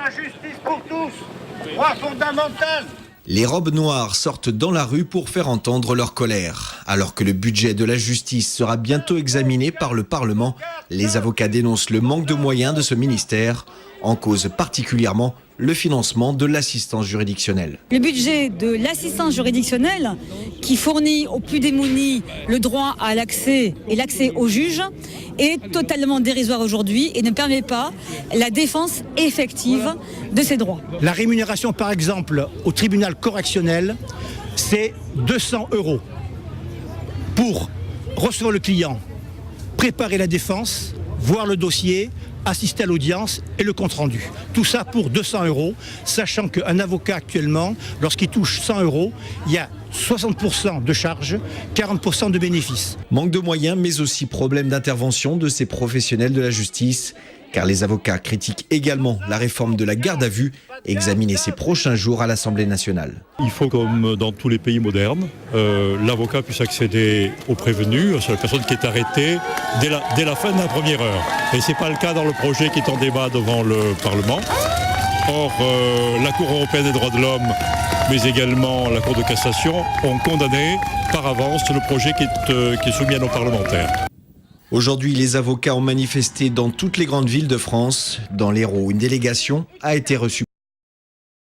la justice pour tous, droit fondamental. Les robes noires sortent dans la rue pour faire entendre leur colère. Alors que le budget de la justice sera bientôt examiné par le Parlement, les avocats dénoncent le manque de moyens de ce ministère, en cause particulièrement le financement de l'assistance juridictionnelle. Le budget de l'assistance juridictionnelle, qui fournit aux plus démunis le droit à l'accès et l'accès aux juges, est totalement dérisoire aujourd'hui et ne permet pas la défense effective de ces droits. La rémunération, par exemple, au tribunal correctionnel, c'est 200 € pour recevoir le client, préparer la défense, voir le dossier, assister à l'audience et le compte-rendu. Tout ça pour 200 €, sachant qu'un avocat actuellement, lorsqu'il touche 100 €, il y a 60% de charges, 40% de bénéfices. Manque de moyens, mais aussi problème d'intervention de ces professionnels de la justice, car les avocats critiquent également la réforme de la garde à vue, examinée ces prochains jours à l'Assemblée nationale. Il faut, comme dans tous les pays modernes, l'avocat puisse accéder au prévenu, à la personne qui est arrêtée dès la fin de la première heure. Et ce n'est pas le cas dans le projet qui est en débat devant le Parlement. Or, la Cour européenne des droits de l'homme, mais également la Cour de cassation, ont condamné par avance le projet qui est soumis à nos parlementaires. Aujourd'hui, les avocats ont manifesté dans toutes les grandes villes de France. Dans l'Hérault, une délégation a été reçue.